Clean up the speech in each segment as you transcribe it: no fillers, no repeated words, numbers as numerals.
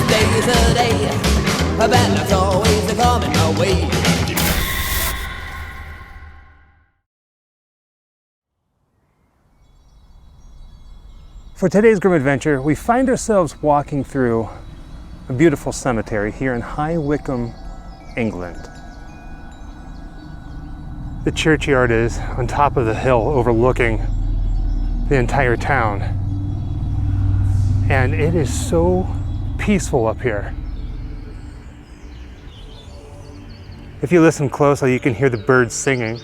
day's a day, a bad luck's always a coming my way. For today's Grimm adventure, we find ourselves walking through a beautiful cemetery here in High Wycombe, England. The churchyard is on top of the hill overlooking the entire town. And it is so peaceful up here. If you listen closely, you can hear the birds singing.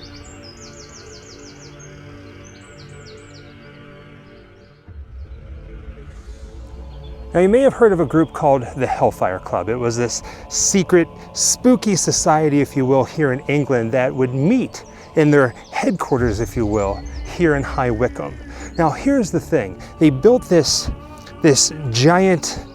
Now, you may have heard of a group called the Hellfire Club. It was this secret, spooky society, if you will, here in England that would meet in their headquarters, if you will, here in High Wycombe. Now, here's the thing. They built this giant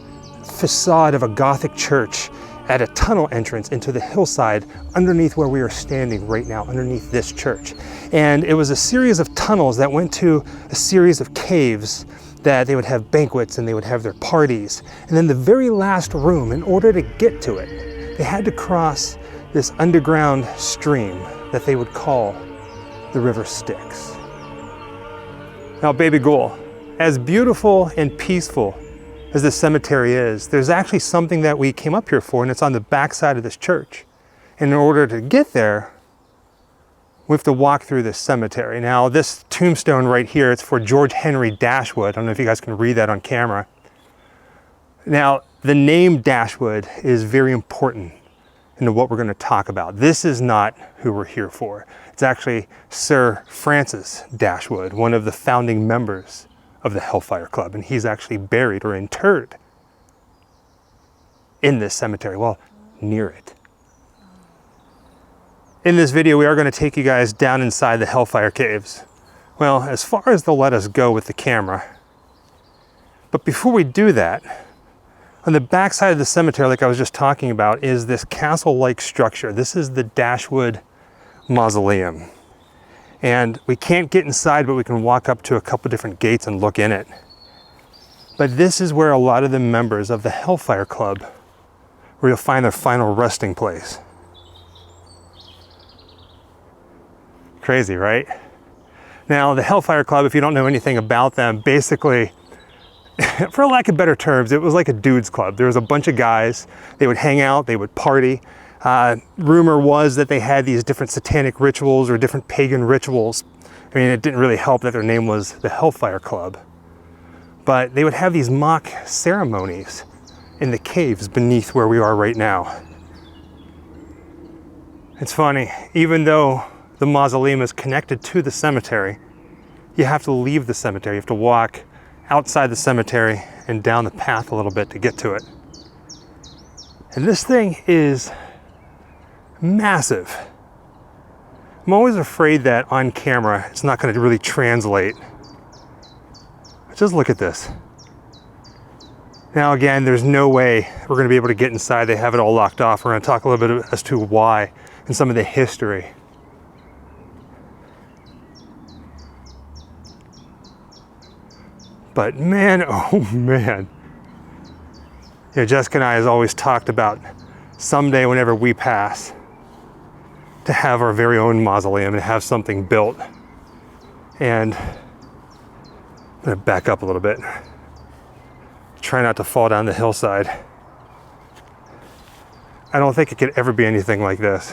facade of a Gothic church at a tunnel entrance into the hillside underneath where we are standing right now, underneath this church. And it was a series of tunnels that went to a series of caves that they would have banquets and they would have their parties. And then the very last room, in order to get to it, they had to cross this underground stream that they would call the River Styx. Now, baby ghoul, as beautiful and peaceful as this cemetery is, there's actually something that we came up here for, and it's on the back side of this church. And in order to get there, we have to walk through this cemetery. Now, this tombstone right here, it's for George Henry Dashwood. I don't know if you guys can read that on camera. Now, the name Dashwood is very important into what we're going to talk about. This is not who we're here for. It's actually Sir Francis Dashwood, one of the founding members of the Hellfire Club, and he's actually buried or interred in this cemetery, well, near it. In this video, we are going to take you guys down inside the Hellfire Caves. Well, as far as they'll let us go with the camera. But before we do that, on the back side of the cemetery, like I was just talking about, is this castle-like structure. This is the Dashwood Mausoleum. And we can't get inside, but we can walk up to a couple different gates and look in it. But this is where a lot of the members of the Hellfire Club, where you'll find their final resting place. Crazy, right? Now, the Hellfire Club, if you don't know anything about them, basically, for lack of better terms, it was like a dude's club. There was a bunch of guys, they would hang out, they would party. Rumor was that they had these different satanic rituals or different pagan rituals. I mean, it didn't really help that their name was the Hellfire Club. But they would have these mock ceremonies in the caves beneath where we are right now. It's funny, even though the mausoleum is connected to the cemetery, you have to leave the cemetery. You have to walk outside the cemetery and down the path a little bit to get to it. And this thing is massive. I'm always afraid that on camera it's not going to really translate. But just look at this. Now again, there's no way we're going to be able to get inside. They have it all locked off. We're going to talk a little bit as to why and some of the history. But man, oh man. You know, Jessica and I has always talked about someday whenever we pass to have our very own mausoleum and have something built. And I'm gonna back up a little bit. Try not to fall down the hillside. I don't think it could ever be anything like this.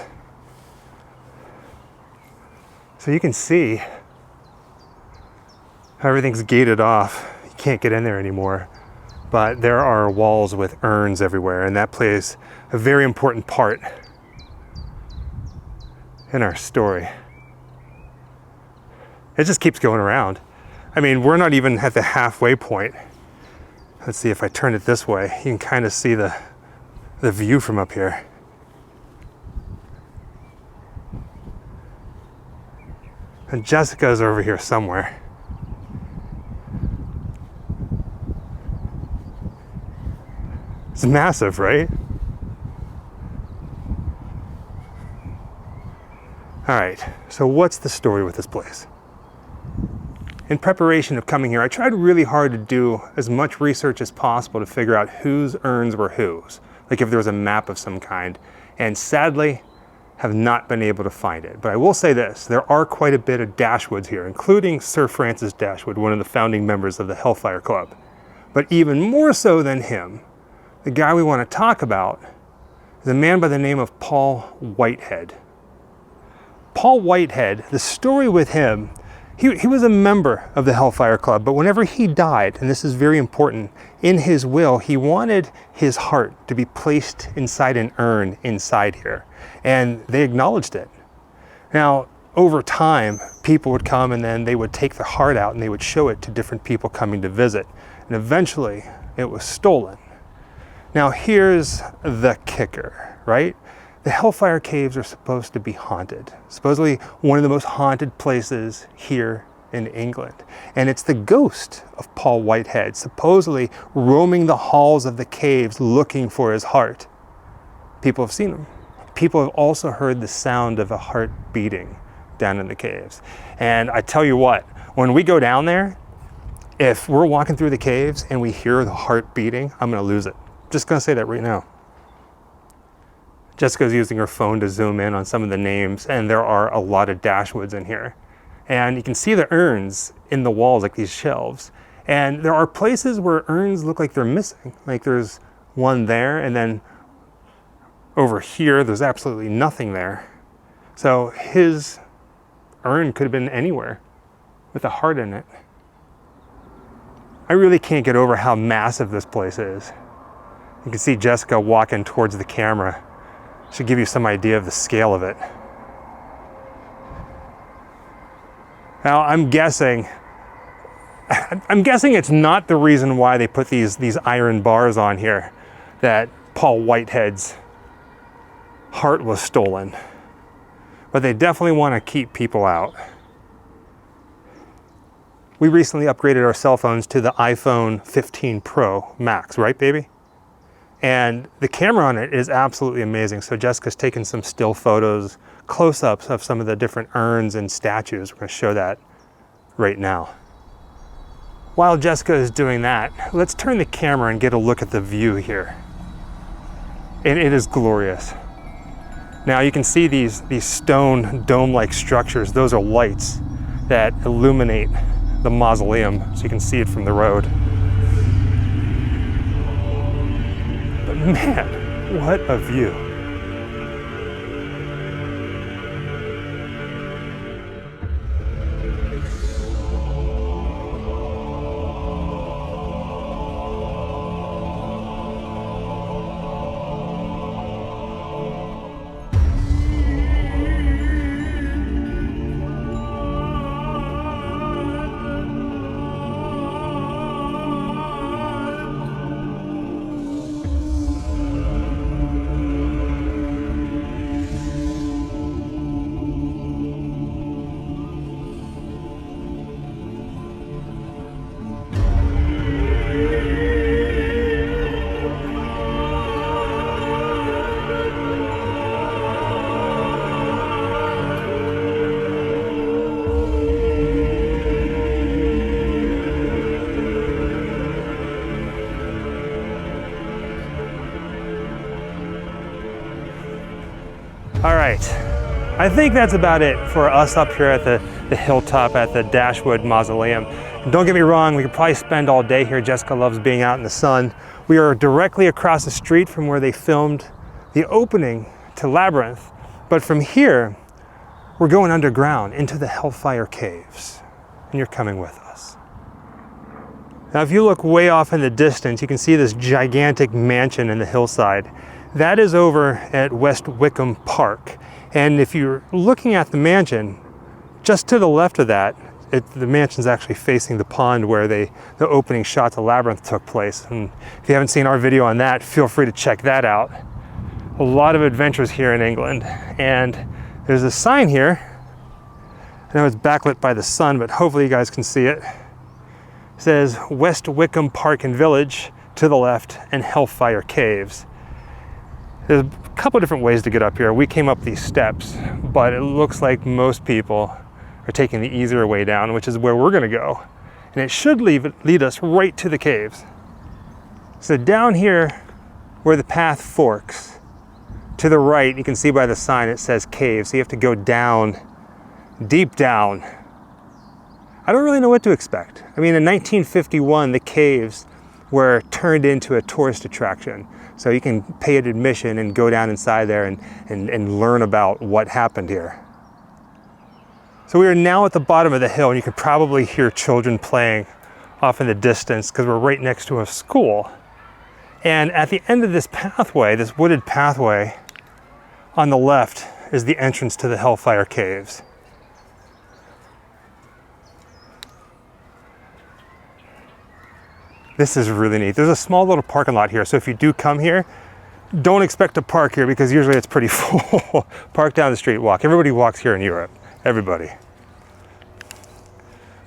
So you can see how everything's gated off. You can't get in there anymore. But there are walls with urns everywhere, and that plays a very important part in our story. It just keeps going around. I mean, we're not even at the halfway point. Let's see if I turn it this way. You can kind of see the view from up here. And Jessica's over here somewhere. It's massive, right? All right, so what's the story with this place? in preparation of coming here, I tried really hard to do as much research as possible to figure out whose urns were whose, like if there was a map of some kind, and sadly, have not been able to find it. But I will say this, there are quite a bit of Dashwoods here, including Sir Francis Dashwood, one of the founding members of the Hellfire Club. But even more so than him, the guy we want to talk about is a man by the name of Paul Whitehead. Paul Whitehead, the story with him, he was a member of the Hellfire Club, but whenever he died, and this is very important, in his will, he wanted his heart to be placed inside an urn inside here, and they acknowledged it. Now, over time, people would come and then they would take the heart out and they would show it to different people coming to visit, and eventually it was stolen. Now, here's the kicker, right? The Hellfire Caves are supposed to be haunted. Supposedly one of the most haunted places here in England. And it's the ghost of Paul Whitehead, supposedly roaming the halls of the caves looking for his heart. People have seen him. People have also heard the sound of a heart beating down in the caves. And I tell you what, when we go down there, if we're walking through the caves and we hear the heart beating, I'm gonna lose it. Just gonna say that right now. Jessica's using her phone to zoom in on some of the names, and there are a lot of Dashwoods in here. And you can see the urns in the walls, like these shelves. And there are places where urns look like they're missing. Like there's one there, and then over here, there's absolutely nothing there. So his urn could have been anywhere with a heart in it. I really can't get over how massive this place is. You can see Jessica walking towards the camera. Should give you some idea of the scale of it. Now, I'm guessing it's not the reason why they put these iron bars on here that Paul Whitehead's heart was stolen. But they definitely want to keep people out. We recently upgraded our cell phones to the iPhone 15 Pro Max, right, baby? And the camera on it is absolutely amazing. So Jessica's taken some still photos, close-ups of some of the different urns and statues. We're gonna show that right now. While Jessica is doing that, let's turn the camera and get a look at the view here. And it is glorious. Now you can see these stone dome-like structures. Those are lights that illuminate the mausoleum, so you can see it from the road. Man, what a view. All right, I think that's about it for us up here at the hilltop at the Dashwood Mausoleum. And don't get me wrong, we could probably spend all day here. Jessica loves being out in the sun. We are directly across the street from where they filmed the opening to Labyrinth. But from here, we're going underground into the Hellfire Caves, and you're coming with us. Now, if you look way off in the distance, you can see this gigantic mansion in the hillside. That is over at West Wycombe Park. And if you're looking at the mansion, just to the left of that, the mansion's actually facing the pond where the opening shot to Labyrinth took place. And if you haven't seen our video on that, feel free to check that out. A lot of adventures here in England. And there's a sign here. I know it's backlit by the sun, but hopefully you guys can see it. It says West Wycombe Park and Village to the left and Hellfire Caves. There's a couple different ways to get up here. We came up these steps, but it looks like most people are or taking the easier way down, which is where we're gonna go. And it should lead us right to the caves. So down here where the path forks, to the right, you can see by the sign it says caves. So you have to go down, deep down. I don't really know what to expect. I mean, in 1951, the caves were turned into a tourist attraction. So you can pay an admission and go down inside there and learn about what happened here. So we are now at the bottom of the hill, and you can probably hear children playing off in the distance because we're right next to a school. And at the end of this pathway, this wooded pathway, on the left is the entrance to the Hellfire Caves. This is really neat. There's a small little parking lot here, so if you do come here, don't expect to park here because usually it's pretty full. Park down the street, walk. Everybody walks here in Europe, everybody.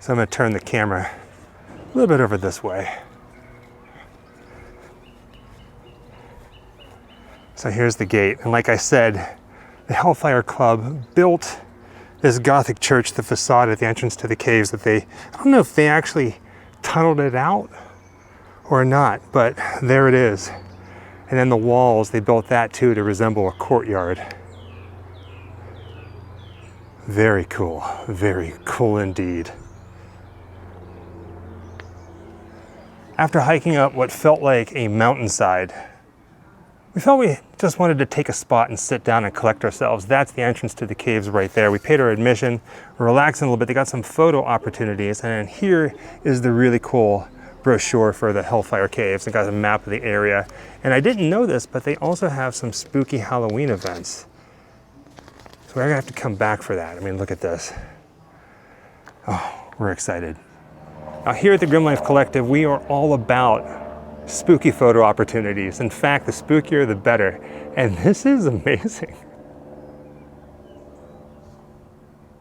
So I'm gonna turn the camera a little bit over this way. So here's the gate, and like I said, the Hellfire Club built this Gothic church, the facade at the entrance to the caves that I don't know if they actually tunneled it out or not, but there it is. And then the walls, they built that too to resemble a courtyard. Very cool indeed. After hiking up what felt like a mountainside, we felt we just wanted to take a spot and sit down and collect ourselves. That's the entrance to the caves right there. We paid our admission, we're relaxing a little bit. They got some photo opportunities, and then here is the really cool brochure for the Hellfire Caves. It got a map of the area. And I didn't know this, but they also have some spooky Halloween events. So we're gonna have to come back for that. I mean, look at this. Oh, we're excited. Now here at the Grimm Life Collective, we are all about spooky photo opportunities. In fact, the spookier, the better. And this is amazing.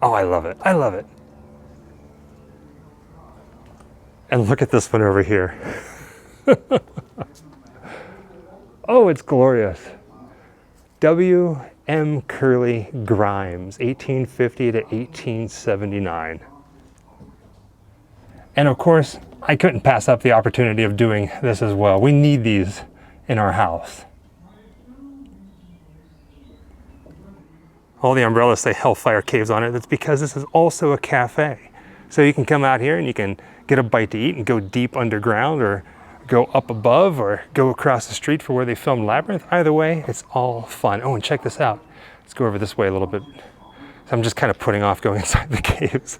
Oh, I love it. I love it. And look at this one over here. Oh, it's glorious. W.M. Curly Grimes, 1850 to 1879. And of course, I couldn't pass up the opportunity of doing this as well. We need these in our house. All the umbrellas say Hellfire Caves on it. That's because this is also a cafe. So you can come out here and you can get a bite to eat and go deep underground, or go up above, or go across the street for where they filmed Labyrinth. Either way, it's all fun. Oh, and check this out. Let's go over this way a little bit. So I'm just kind of putting off going inside the caves.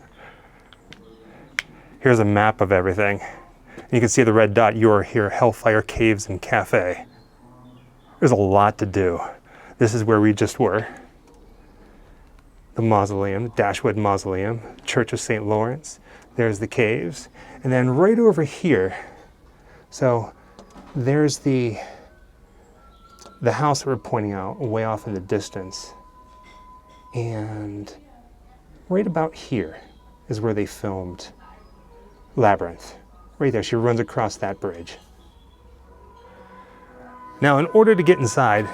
Here's a map of everything. You can see the red dot. You are here, Hellfire Caves and Cafe. There's a lot to do. This is where we just were. The Mausoleum, Dashwood Mausoleum, Church of St. Lawrence. There's the caves. And then right over here, so there's the house that we're pointing out way off in the distance. And right about here is where they filmed Labyrinth. Right there, she runs across that bridge. Now, in order to get inside,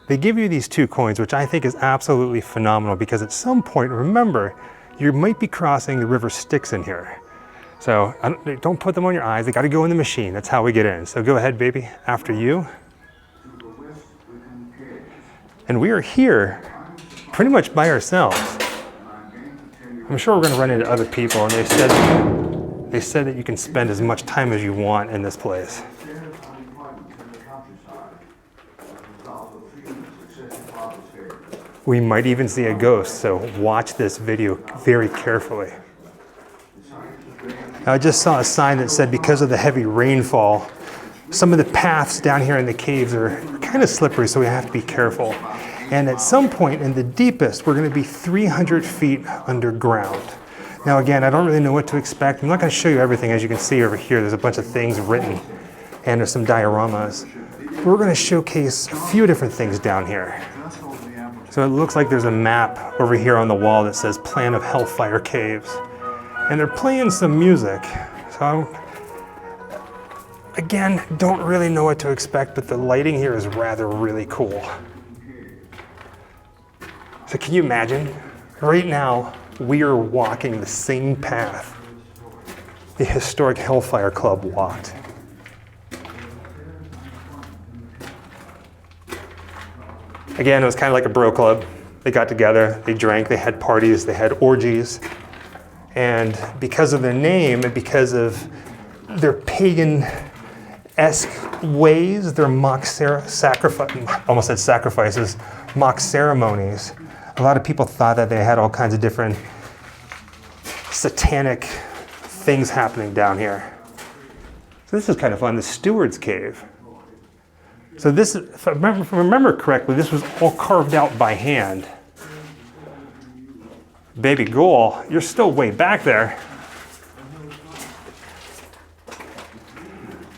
they give you these 2 coins, which I think is absolutely phenomenal, because at some point, remember, you might be crossing the river Styx in here. So don't put them on your eyes. They got to go in the machine. That's how we get in. So go ahead, baby, after you. And we are here pretty much by ourselves. I'm sure we're going to run into other people, and they said that you can spend as much time as you want in this place. We might even see a ghost, so watch this video very carefully. I just saw a sign that said because of the heavy rainfall, some of the paths down here in the caves are kind of slippery, so we have to be careful. And at some point in the deepest, we're going to be 300 feet underground. Now again, I don't really know what to expect. I'm not going to show you everything. As you can see over here, there's a bunch of things written, and there's some dioramas. We're going to showcase a few different things down here. So it looks like there's a map over here on the wall that says Plan of Hellfire Caves. And they're playing some music. So again, don't really know what to expect, but the lighting here is rather really cool. So can you imagine? Right now, we are walking the same path the historic Hellfire Club walked. Again, it was kind of like a bro club. They got together, they drank, they had parties, they had orgies. And because of their name and because of their pagan-esque ways, their mock sacrifices, mock ceremonies, a lot of people thought that they had all kinds of different satanic things happening down here. So this is kind of fun, the Steward's Cave. So this, if I remember correctly, this was all carved out by hand. Baby Ghoul, you're still way back there.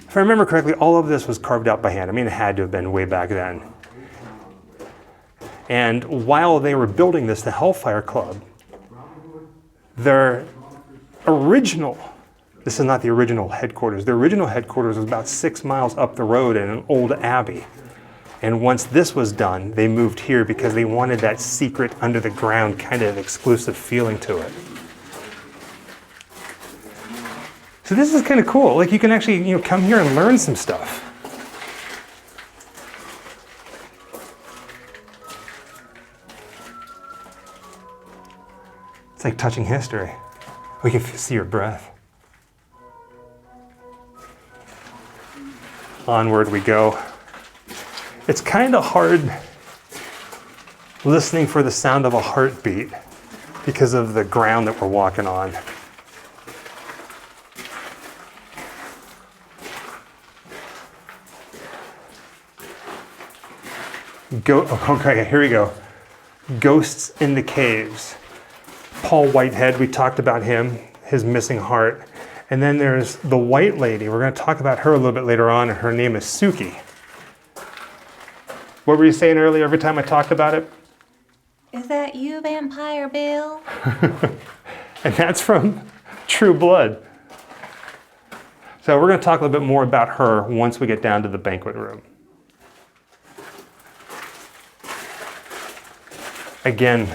If I remember correctly, all of this was carved out by hand. I mean, it had to have been way back then. And while they were building this, the Hellfire Club, their original, this is not the original headquarters, their original headquarters was about 6 miles up the road in an old abbey. And once this was done, they moved here because they wanted that secret under the ground kind of exclusive feeling to it. So this is kind of cool. Like you can actually, come here and learn some stuff. It's like touching history. We can see your breath. Onward we go. It's kind of hard listening for the sound of a heartbeat because of the ground that we're walking on. Okay, here we go. Ghosts in the Caves. Paul Whitehead, we talked about him, his missing heart. And then there's the White Lady. We're going to talk about her a little bit later on, and her name is Suki. What were you saying earlier every time I talked about it? Is that you, Vampire Bill? And that's from True Blood. So we're going to talk a little bit more about her once we get down to the banquet room. Again,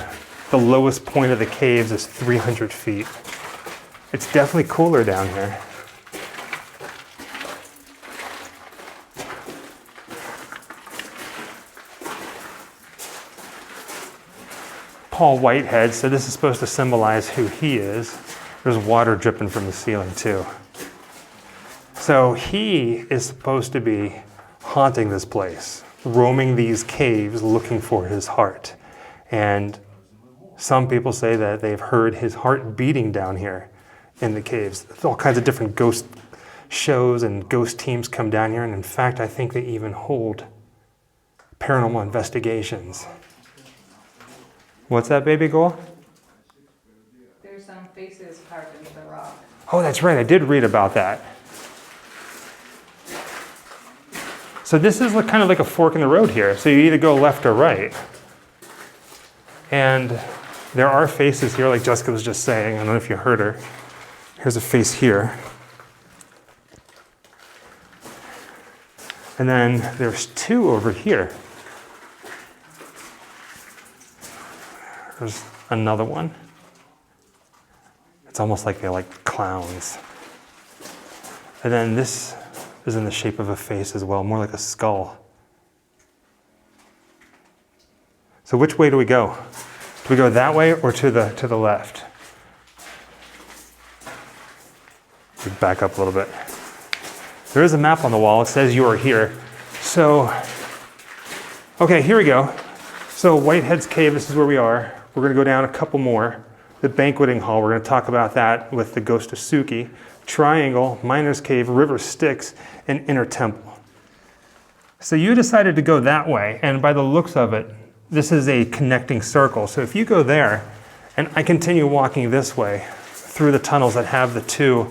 the lowest point of the caves is 300 feet. It's definitely cooler down here. Paul Whitehead, so this is supposed to symbolize who he is. There's water dripping from the ceiling too. So he is supposed to be haunting this place, roaming these caves looking for his heart. And some people say that they've heard his heart beating down here in the caves. All kinds of different ghost shows and ghost teams come down here. And in fact, I think they even hold paranormal investigations. What's that, Baby Goal? There's some faces carved into the rock. Oh, that's right. I did read about that. So this is kind of like a fork in the road here. So you either go left or right. And there are faces here, like Jessica was just saying. I don't know if you heard her. Here's a face here. And then there's two over here. There's another one. It's almost like they're like clowns. And then this is in the shape of a face as well, more like a skull. So which way do we go? Do we go that way or to the left? We back up a little bit. There is a map on the wall. It says you are here. So, okay, here we go. So Whitehead's Cave, this is where we are. We're going to go down a couple more. The banqueting hall, we're going to talk about that with the ghost of Suki. Triangle, Miner's Cave, River Styx, and Inner Temple. So you decided to go that way, and by the looks of it, this is a connecting circle. So if you go there, and I continue walking this way through the tunnels that have the two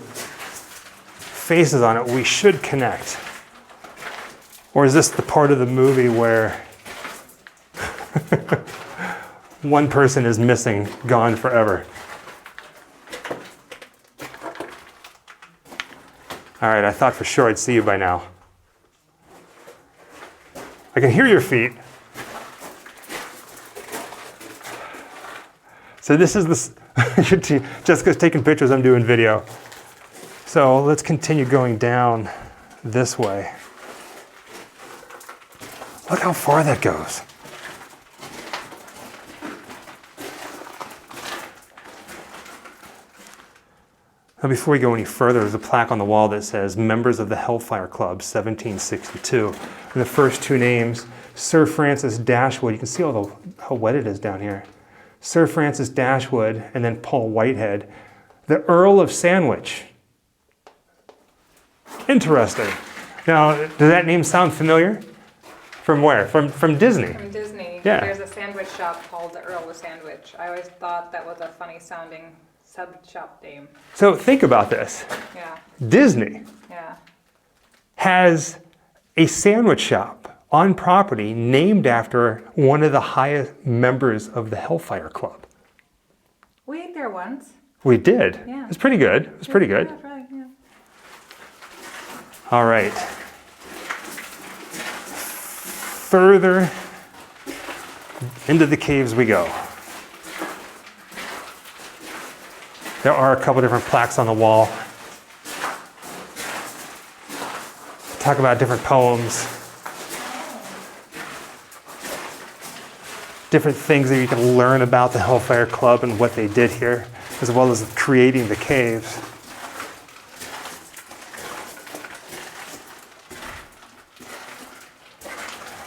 faces on it, we should connect. Or is this the part of the movie where one person is missing, gone forever? All right, I thought for sure I'd see you by now. I can hear your feet. So this is Jessica's taking pictures, I'm doing video. So let's continue going down this way. Look how far that goes. Now before we go any further, there's a plaque on the wall that says Members of the Hellfire Club, 1762. And the first two names, Sir Francis Dashwood, you can see how wet it is down here. Sir Francis Dashwood, and then Paul Whitehead. The Earl of Sandwich. Interesting. Now, does that name sound familiar? From where? From Disney? From Disney. Yeah. There's a sandwich shop called the Earl of Sandwich. I always thought that was a funny sounding sub-shop name. So think about this. Yeah. Disney Yeah. has a sandwich shop on property named after one of the highest members of the Hellfire Club. We ate there once. We did. Yeah. It was pretty good. It was pretty good. That's right, yeah. All right. Further into the caves we go. There are a couple different plaques on the wall. Talk about different poems. Different things that you can learn about the Hellfire Club and what they did here, as well as creating the caves.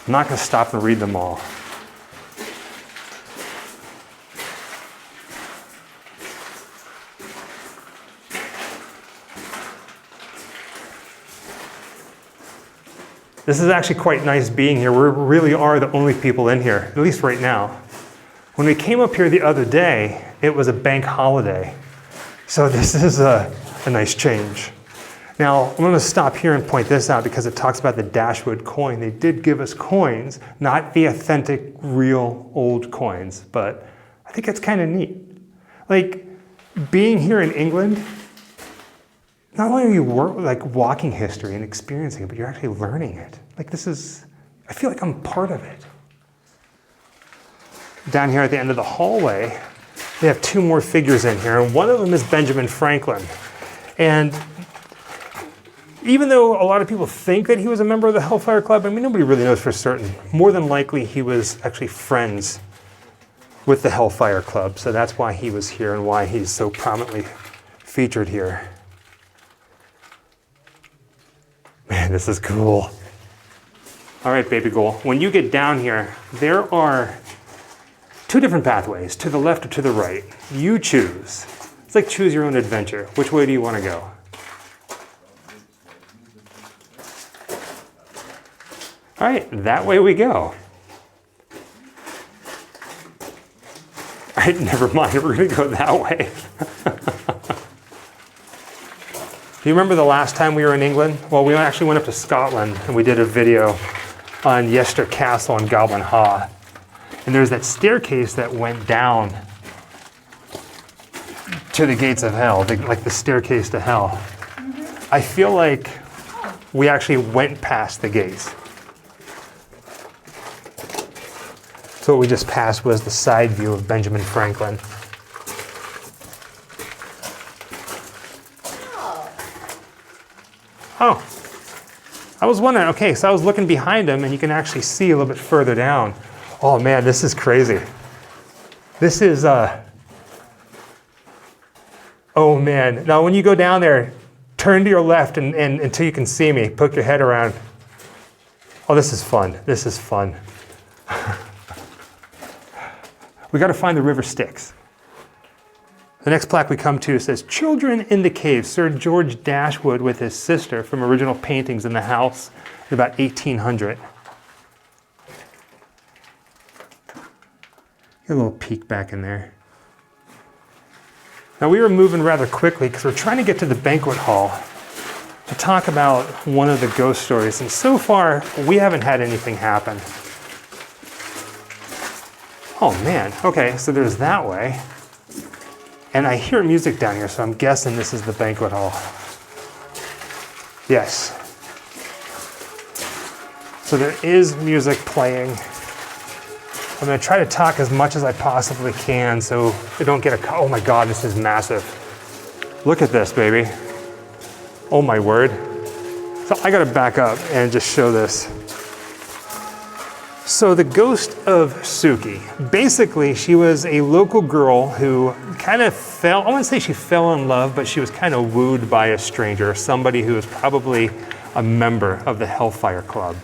I'm not going to stop and read them all. This is actually quite nice being here. We really are the only people in here, at least right now. When we came up here the other day, it was a bank holiday. So this is a nice change. Now, I'm going to stop here and point this out because it talks about the Dashwood coin. They did give us coins, not the authentic, real, old coins, but I think it's kind of neat. Like, being here in England, not only are you walking history and experiencing it, but you're actually learning it. Like this is, I feel like I'm part of it. Down here at the end of the hallway, they have two more figures in here, and one of them is Benjamin Franklin. And even though a lot of people think that he was a member of the Hellfire Club, I mean, nobody really knows for certain. More than likely, he was actually friends with the Hellfire Club, so that's why he was here and why he's so prominently featured here. Man, this is cool. All right, baby girl, when you get down here, there are two different pathways, to the left or to the right. You choose. It's like choose your own adventure. Which way do you want to go? All right, that way we go. All right, never mind, we're gonna go that way. Do you remember the last time we were in England? Well, we actually went up to Scotland and we did a video on Yester Castle and Goblin Haugh. And there's that staircase that went down to the gates of hell, like the staircase to hell. Mm-hmm. I feel like we actually went past the gates. So what we just passed was the side view of Benjamin Franklin. Oh, I was wondering, okay, so I was looking behind him and you can actually see a little bit further down. Oh man, this is crazy. This is, oh man. Now when you go down there, turn to your left and until you can see me, poke your head around. Oh, this is fun, this is fun. We gotta find the river Styx. The next plaque we come to says, Children in the Caves, Sir George Dashwood with his sister from original paintings in the house in about 1800. Get a little peek back in there. Now we were moving rather quickly because we're trying to get to the banquet hall to talk about one of the ghost stories. And so far, we haven't had anything happen. Oh man, okay, so there's that way. And I hear music down here, so I'm guessing this is the banquet hall. Yes. So there is music playing. I'm gonna try to talk as much as I possibly can so I don't get oh my God, this is massive. Look at this, baby. Oh my word. So I gotta back up and just show this. So the ghost of Suki, basically she was a local girl who kind of I wouldn't say she fell in love, but she was kind of wooed by a stranger, somebody who was probably a member of the Hellfire Club.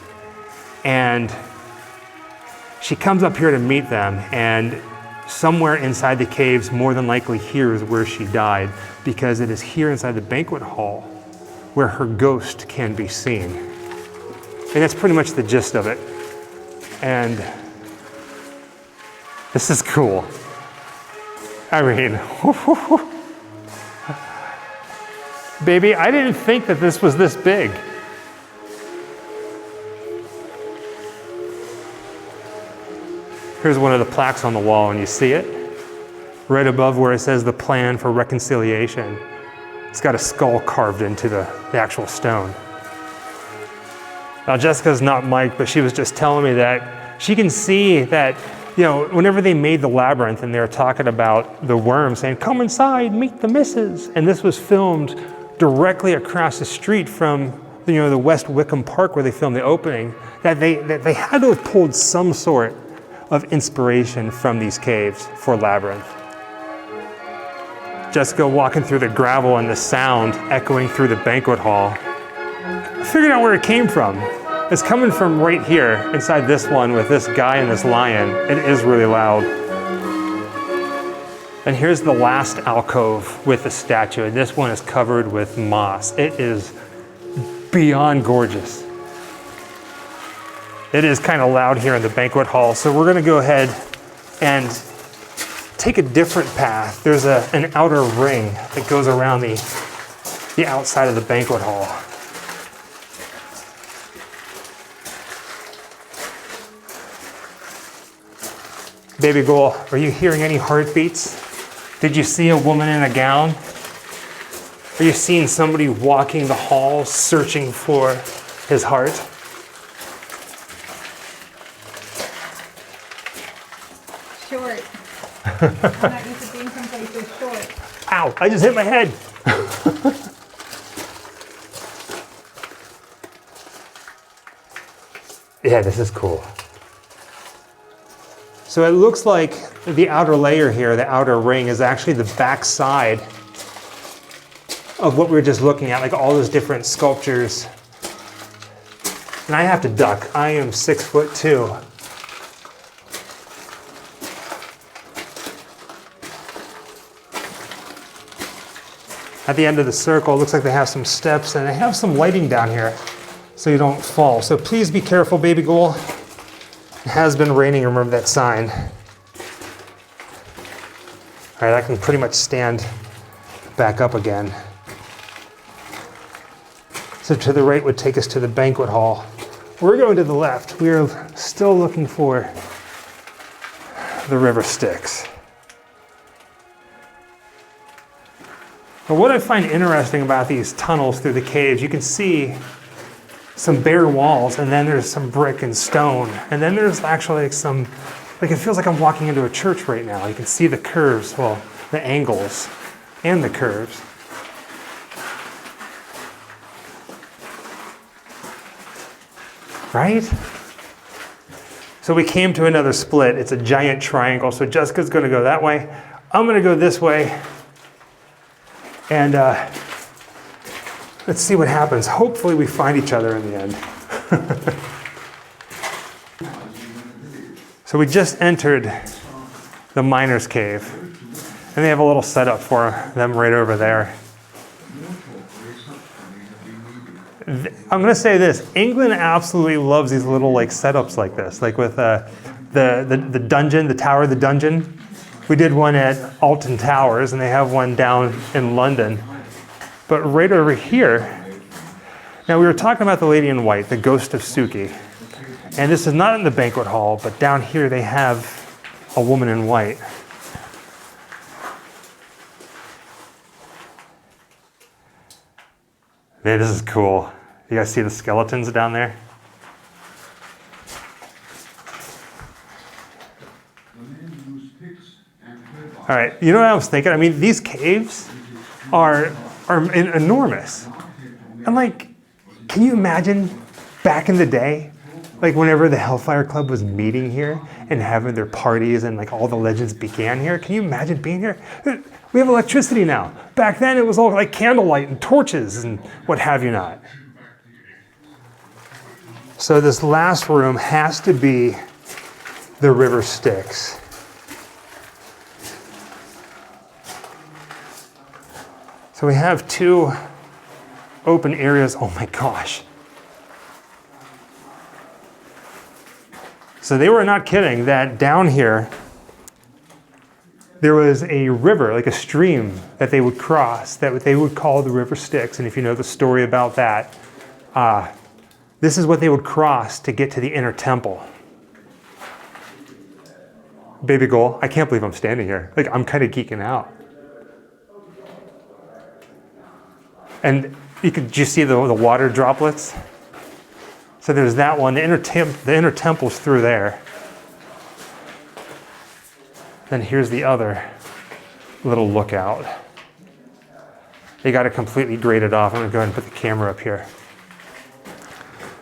And she comes up here to meet them, and somewhere inside the caves, more than likely here is where she died, because it is here inside the banquet hall where her ghost can be seen. And that's pretty much the gist of it. And this is cool. I mean, baby, I didn't think that this was this big. Here's one of the plaques on the wall, and you see it? Right above where it says the plan for reconciliation. It's got a skull carved into the actual stone. Now, Jessica's not Mike, but she was just telling me that she can see that, you know, whenever they made the labyrinth and they were talking about the worm saying, "Come inside, meet the missus." And this was filmed directly across the street from, you know, the West Wycombe Park where they filmed the opening, that they had to have pulled some sort of inspiration from these caves for Labyrinth. Jessica walking through the gravel and the sound echoing through the banquet hall. I figured out where it came from. It's coming from right here, inside this one with this guy and this lion. It is really loud. And here's the last alcove with the statue, and this one is covered with moss. It is beyond gorgeous. It is kind of loud here in the banquet hall, so we're gonna go ahead and take a different path. There's an outer ring that goes around the outside of the banquet hall. Baby girl, are you hearing any heartbeats? Did you see a woman in a gown? Are you seeing somebody walking the halls searching for his heart? Short. I'm not used to being someplace so short. Ow, I just hit my head. Yeah, this is cool. So it looks like the outer layer here, the outer ring, is actually the back side of what we were just looking at, like all those different sculptures. And I have to duck. I am 6'2". At the end of the circle, it looks like they have some steps and they have some lighting down here so you don't fall. So please be careful, baby girl. It has been raining, remember that sign. All right, I can pretty much stand back up again. So to the right would take us to the banquet hall. We're going to the left. We are still looking for the river Styx. But what I find interesting about these tunnels through the caves, you can see some bare walls, and then there's some brick and stone, and then there's actually like some, like it feels like I'm walking into a church right now. You can see the curves, well, the angles and the curves. Right? So we came to another split. It's a giant triangle. So Jessica's going to go that way. I'm going to go this way. And let's see what happens. Hopefully we find each other in the end. So we just entered the Miner's Cave. And they have a little setup for them right over there. I'm going to say this. England absolutely loves these little like setups like this. Like with the dungeon, the Tower of the Dungeon. We did one at Alton Towers, and they have one down in London. But right over here, now we were talking about the Lady in White, the ghost of Suki. And this is not in the banquet hall, but down here they have a woman in white. Man, this is cool. You guys see the skeletons down there? All right, you know what I was thinking? I mean, these caves are enormous. And like, can you imagine back in the day, like whenever the Hellfire Club was meeting here and having their parties and like all the legends began here? Can you imagine being here? We have electricity now. Back then it was all like candlelight and torches and what have you not. So this last room has to be the river Styx. So we have two open areas. Oh my gosh. So they were not kidding that down here, there was a river, like a stream that they would cross, that they would call the river Styx. And if you know the story about that, this is what they would cross to get to the inner temple. Baby goal, I can't believe I'm standing here. Like, I'm kind of geeking out. And did you see the water droplets? So there's that one, the inner temple's through there. Then here's the other little lookout. They got it completely graded off. I'm gonna go ahead and put the camera up here.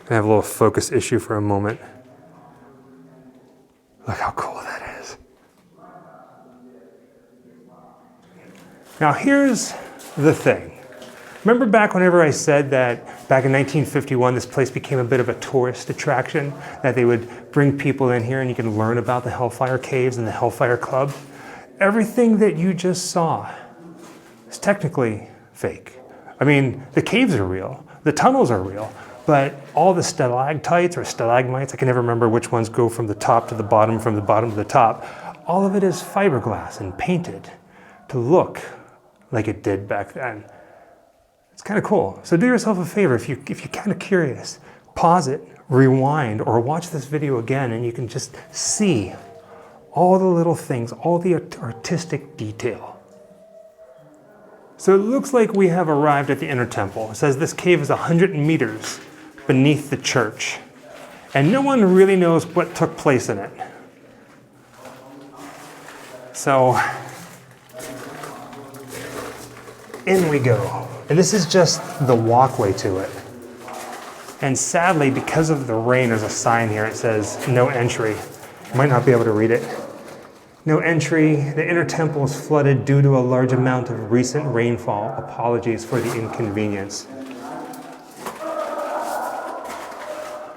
I have a little focus issue for a moment. Look how cool that is. Now here's the thing. Remember back whenever I said that back in 1951, this place became a bit of a tourist attraction, that they would bring people in here and you can learn about the Hellfire Caves and the Hellfire Club? Everything that you just saw is technically fake. I mean, the caves are real, the tunnels are real, but all the stalactites or stalagmites, I can never remember which ones go from the top to the bottom, from the bottom to the top, all of it is fiberglass and painted to look like it did back then. It's kind of cool. So do yourself a favor, if you're kind of curious, pause it, rewind, or watch this video again and you can just see all the little things, all the artistic detail. So it looks like we have arrived at the inner temple. It says this cave is 100 meters beneath the church. And no one really knows what took place in it. So, in we go. And this is just the walkway to it. And sadly, because of the rain, there's a sign here. It says, no entry. You might not be able to read it. No entry. The inner temple is flooded due to a large amount of recent rainfall. Apologies for the inconvenience.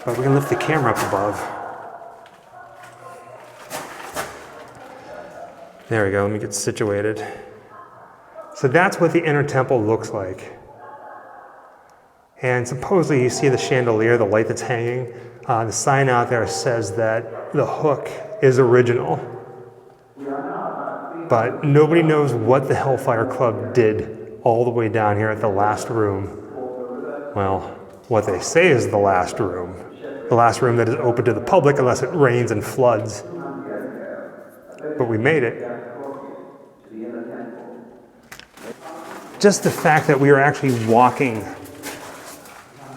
But we're gonna lift the camera up above. There we go, let me get situated. So that's what the inner temple looks like. And supposedly you see the chandelier, the light that's hanging. The sign out there says that the hook is original. But nobody knows what the Hellfire Club did all the way down here at the last room. Well, what they say is the last room. The last room that is open to the public unless it rains and floods. But we made it. Just the fact that we are actually walking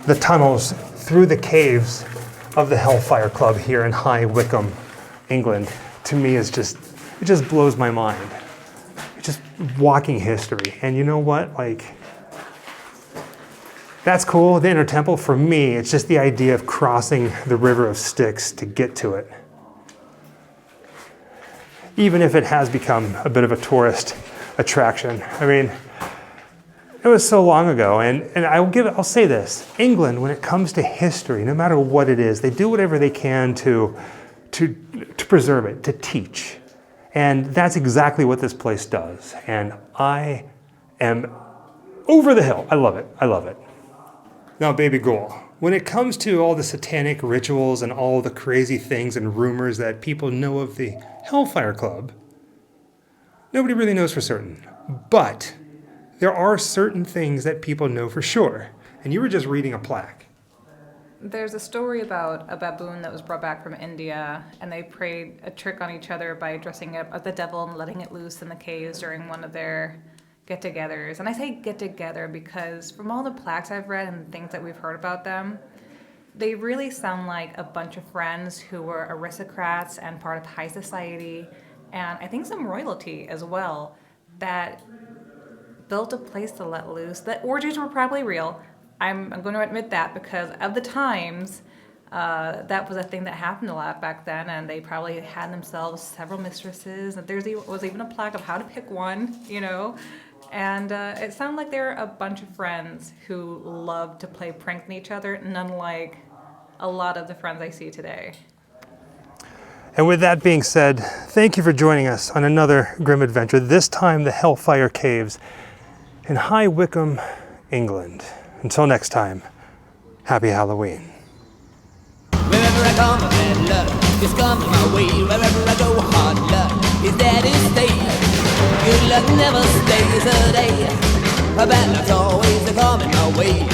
the tunnels through the caves of the Hellfire Club here in High Wycombe, England, to me is just, it just blows my mind. It's just walking history. And you know what? Like, that's cool, the inner temple. For me, it's just the idea of crossing the river of Styx to get to it. Even if it has become a bit of a tourist attraction. I mean, it was so long ago, and I'll say this, England, when it comes to history, no matter what it is, they do whatever they can to preserve it, to teach. And that's exactly what this place does. And I am over the hill. I love it. I love it. Now, baby girl, when it comes to all the satanic rituals and all the crazy things and rumors that people know of the Hellfire Club, nobody really knows for certain. But there are certain things that people know for sure. And you were just reading a plaque. There's a story about a baboon that was brought back from India, and they played a trick on each other by dressing up as the devil and letting it loose in the caves during one of their get-togethers. And I say get-together because from all the plaques I've read and things that we've heard about them, they really sound like a bunch of friends who were aristocrats and part of high society, and I think some royalty as well, that built a place to let loose. That orgies were probably real. I'm going to admit that, because of the times, that was a thing that happened a lot back then, and they probably had themselves several mistresses, and was even a plaque of how to pick one, you know? And it sounded like they were a bunch of friends who loved to play pranks on each other, none like a lot of the friends I see today. And with that being said, thank you for joining us on another Grimm adventure, this time the Hellfire Caves in High Wycombe, England. Until next time, happy Halloween. Wherever I come, bad luck is coming my way. Wherever I go, hard luck is there to stay. Good luck never stays a day. Bad luck's always coming my way.